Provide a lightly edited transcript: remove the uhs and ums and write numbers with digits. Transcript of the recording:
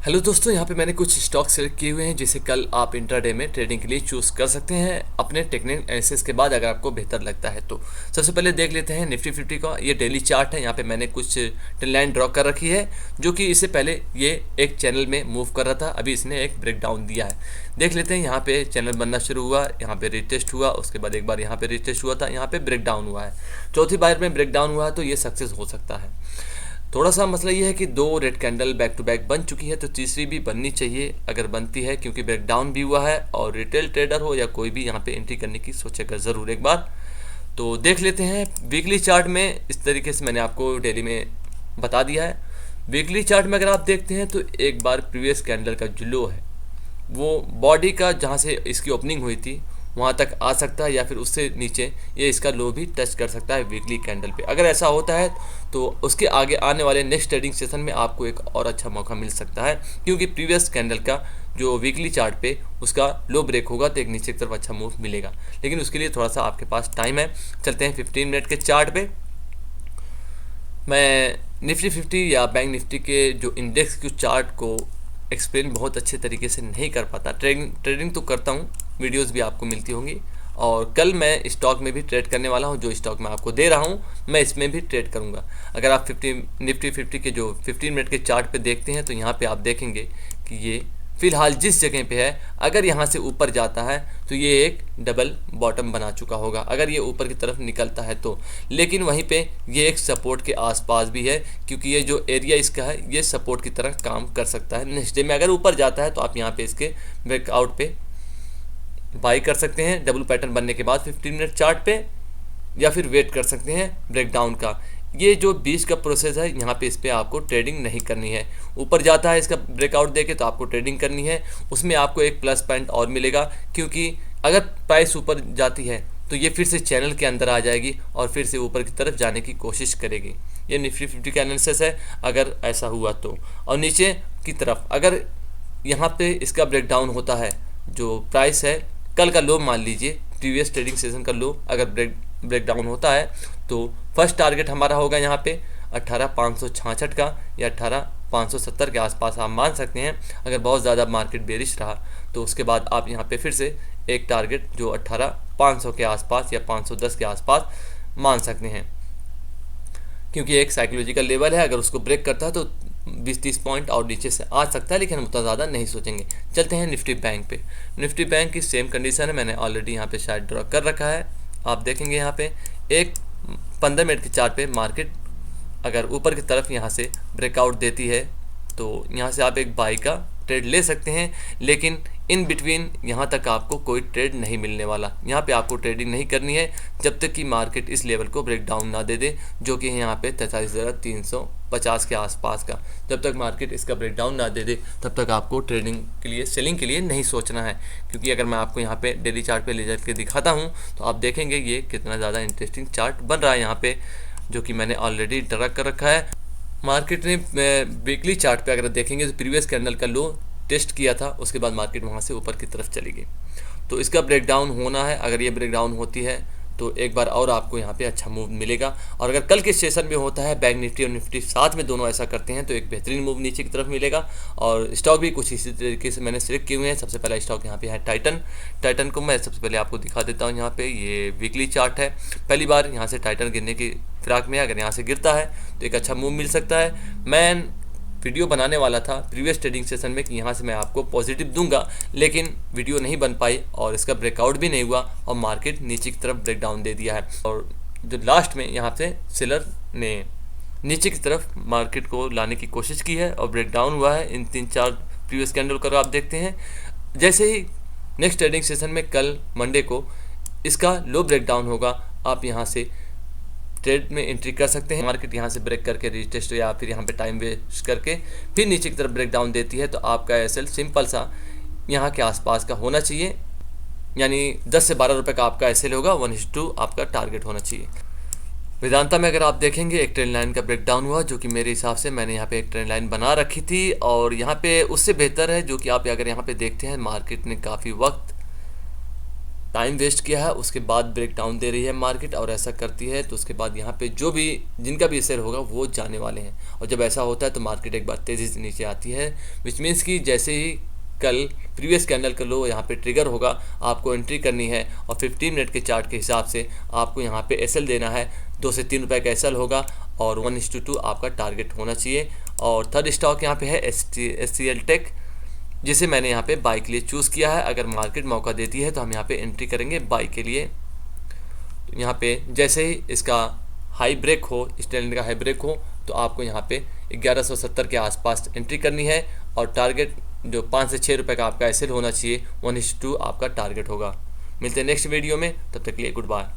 Hello दोस्तों, यहाँ पे मैंने कुछ स्टॉक सेलेक्ट किए हुए हैं जिसे कल आप इंट्राडे में ट्रेडिंग के लिए चूज़ कर सकते हैं अपने टेक्निकल एनालिसिस के बाद, अगर आपको बेहतर लगता है तो। सबसे पहले देख लेते हैं निफ्टी 50 का। ये डेली चार्ट है। यहाँ पे मैंने कुछ ट्रेंड लाइन ड्रॉ कर रखी है जो कि इससे पहले ये एक चैनल में मूव कर रहा था। अभी इसने एक ब्रेक डाउन दिया है। देख लेते हैं। यहाँ पे चैनल बनना शुरू हुआ, यहाँ पे रिटेस्ट हुआ, उसके बाद एक बार यहाँ पे रिटेस्ट हुआ था, यहाँ पे ब्रेक डाउन हुआ है। चौथी बार में ब्रेक डाउन हुआ है तो ये सक्सेस हो सकता है। थोड़ा सा मसला ये है कि दो red candle back to back बन चुकी है, तो तीसरी भी बननी चाहिए अगर बनती है, क्योंकि ब्रेक डाउन भी हुआ है और रिटेल ट्रेडर हो या कोई भी यहाँ पे एंट्री करने की सोचेगा ज़रूर एक बार। तो देख लेते हैं वीकली चार्ट में। इस तरीके से मैंने आपको डेली में बता दिया है। वीकली चार्ट में अगर आप देखते हैं तो एक बार प्रीवियस कैंडल का जो लो है वो बॉडी का जहाँ से इसकी ओपनिंग हुई थी वहाँ तक आ सकता है, या फिर उससे नीचे ये इसका लो भी टच कर सकता है वीकली कैंडल पे। अगर ऐसा होता है तो उसके आगे आने वाले नेक्स्ट ट्रेडिंग सेशन में आपको एक और अच्छा मौका मिल सकता है, क्योंकि प्रीवियस कैंडल का जो वीकली चार्ट पे उसका लो ब्रेक होगा तो एक नीचे की तरफ अच्छा मूव मिलेगा। लेकिन उसके लिए थोड़ा सा आपके पास टाइम है। चलते हैं 15 मिनट के चार्ट पे। मैं निफ्टी 50 या बैंक निफ्टी के जो इंडेक्स के चार्ट को एक्सप्लेन बहुत अच्छे तरीके से नहीं कर पाता। ट्रेडिंग तो करता हूँ, वीडियोस भी आपको मिलती होंगी, और कल मैं स्टॉक में भी ट्रेड करने वाला हूँ। जो स्टॉक मैं आपको दे रहा हूँ मैं इसमें भी ट्रेड करूँगा। अगर आप निफ्टी 50 के जो 15 मिनट के चार्ट पे देखते हैं तो यहाँ पे आप देखेंगे कि ये फ़िलहाल जिस जगह पे है, अगर यहाँ से ऊपर जाता है तो ये एक डबल बॉटम बना चुका होगा अगर ये ऊपर की तरफ निकलता है तो। लेकिन वहीं पे ये एक सपोर्ट के आसपास भी है, क्योंकि ये जो एरिया इसका है ये सपोर्ट की तरह काम कर सकता है। नेक्स्ट डे में अगर ऊपर जाता है तो आप यहाँ पे इसके ब्रेकआउट पे बाई कर सकते हैं डबल पैटर्न बनने के बाद 15 मिनट चार्ट पे, या फिर वेट कर सकते हैं ब्रेकडाउन का। ये जो बीच का प्रोसेस है यहाँ पे इस पर आपको ट्रेडिंग नहीं करनी है। ऊपर जाता है इसका ब्रेकआउट देके तो आपको ट्रेडिंग करनी है। उसमें आपको एक प्लस पॉइंट और मिलेगा, क्योंकि अगर प्राइस ऊपर जाती है तो ये फिर से चैनल के अंदर आ जाएगी और फिर से ऊपर की तरफ जाने की कोशिश करेगी। ये निफ्टी 50 का एनालिसिस है अगर ऐसा हुआ तो। और नीचे की तरफ अगर यहाँ पे इसका ब्रेकडाउन होता है, जो प्राइस है कल का लो मान लीजिए, प्रीवियस ट्रेडिंग सेशन का लो अगर ब्रेक डाउन होता है तो फर्स्ट टारगेट हमारा होगा यहाँ पे 18,566 का या 18,570 के आसपास आप मान सकते हैं। अगर बहुत ज़्यादा मार्केट बेरिश रहा तो उसके बाद आप यहाँ पे फिर से एक टारगेट जो 18,500 के आसपास या 510 के आसपास मान सकते हैं, क्योंकि एक साइकोलॉजिकल लेवल है। अगर उसको ब्रेक करता है तो 20-30 पॉइंट और नीचे से आ सकता है, लेकिन हम उतना ज़्यादा नहीं सोचेंगे। चलते हैं निफ्टी बैंक पे। निफ्टी बैंक की सेम कंडीशन है, मैंने ऑलरेडी यहाँ पे शायद ड्रॉ कर रखा है। आप देखेंगे यहाँ पे एक 15 मिनट के चार्ट पे मार्केट अगर ऊपर की तरफ यहाँ से ब्रेकआउट देती है तो यहाँ से आप एक बाई का ट्रेड ले सकते हैं, लेकिन इन बिटवीन यहाँ तक आपको कोई ट्रेड नहीं मिलने वाला। यहाँ पे आपको ट्रेडिंग नहीं करनी है जब तक कि मार्केट इस लेवल को ब्रेक डाउन ना दे दे, जो कि है यहाँ पे 43,350 के आसपास का। जब तक मार्केट इसका ब्रेक डाउन ना दे दे तब तक आपको ट्रेडिंग के लिए, सेलिंग के लिए नहीं सोचना है। क्योंकि अगर मैं आपको यहाँ पे डेली चार्ट पे ले जाकर दिखाता हूँ तो आप देखेंगे ये कितना ज़्यादा इंटरेस्टिंग चार्ट बन रहा है यहाँ पे, जो कि मैंने ऑलरेडी ड्रा कर रखा है। मार्केट ने वीकली चार्ट पे अगर देखेंगे तो प्रीवियस कैंडल का लो टेस्ट किया था, उसके बाद मार्केट वहाँ से ऊपर की तरफ चली गई। तो इसका ब्रेकडाउन होना है। अगर ये ब्रेकडाउन होती है तो एक बार और आपको यहाँ पे अच्छा मूव मिलेगा। और अगर कल के सेशन में होता है बैंक निफ्टी और निफ्टी साथ में दोनों ऐसा करते हैं तो एक बेहतरीन मूव नीचे की तरफ मिलेगा। और स्टॉक भी कुछ इसी तरीके से मैंने सिलेक्ट किए हुए हैं। सबसे पहला स्टॉक यहाँ पे है टाइटन को मैं सबसे पहले आपको दिखा देता हूँ। यहाँ पे ये वीकली चार्ट है। पहली बार यहाँ से टाइटन गिरने की फिराक में, अगर यहाँ से गिरता है तो एक अच्छा मूव मिल सकता है। मैं वीडियो बनाने वाला था प्रीवियस ट्रेडिंग सेशन में कि यहाँ से मैं आपको पॉजिटिव दूंगा, लेकिन वीडियो नहीं बन पाई और इसका ब्रेकआउट भी नहीं हुआ और मार्केट नीचे की तरफ ब्रेकडाउन दे दिया है। और जो लास्ट में यहाँ से सेलर ने नीचे की तरफ मार्केट को लाने की कोशिश की है और ब्रेकडाउन हुआ है। इन 3-4 प्रीवियस कैंडल को आप देखते हैं। जैसे ही नेक्स्ट ट्रेडिंग सेशन में कल मंडे को इसका लो ब्रेकडाउन होगा, आप यहाँ से ट्रेड में एंट्री कर सकते हैं। मार्केट यहाँ से ब्रेक करके रिटेस्ट या फिर यहाँ पे टाइम वेस्ट करके फिर नीचे की तरफ ब्रेक डाउन देती है तो आपका एसएल सिंपल सा यहाँ के आसपास का होना चाहिए, यानी 10 से 12 रुपये का आपका एसएल होगा। 1:2 आपका टारगेट होना चाहिए। वेदांता में अगर आप देखेंगे एक ट्रेंड लाइन का ब्रेक डाउन हुआ, जो कि मेरे हिसाब से मैंने यहाँ पे एक ट्रेंड लाइन बना रखी थी और यहाँ पे उससे बेहतर है, जो कि आप अगर यहाँ पे देखते हैं मार्केट ने काफ़ी वक्त टाइम वेस्ट किया है, उसके बाद ब्रेक डाउन दे रही है मार्केट, और ऐसा करती है तो उसके बाद यहाँ पे जो भी जिनका भी सेल होगा वो जाने वाले हैं। और जब ऐसा होता है तो मार्केट एक बार तेज़ी से नीचे आती है, विच मीन्स कि जैसे ही कल प्रीवियस कैंडल का लो यहाँ पे ट्रिगर होगा, आपको एंट्री करनी है और 15 मिनट के चार्ट के हिसाब से आपको यहाँ पे एसएल देना है। 2 से 3 रुपये का एसएल होगा और 1:2 आपका टारगेट होना चाहिए। और थर्ड स्टॉक यहाँ पे है SCL टेक, जिसे मैंने यहाँ पे बाई के लिए चूज़ किया है। अगर मार्केट मौका देती है तो हम यहाँ पे एंट्री करेंगे बाई के लिए। यहाँ पे जैसे ही इसका हाई ब्रेक हो, इस ट्रेंड का हाई ब्रेक हो, तो आपको यहाँ पे 1170 के आसपास एंट्री करनी है और टारगेट जो 5 से 6 रुपये का आपका एसएल होना चाहिए, 1:2 आपका टारगेट होगा। मिलते हैं नेक्स्ट वीडियो में, तब तक के लिए गुड बाय।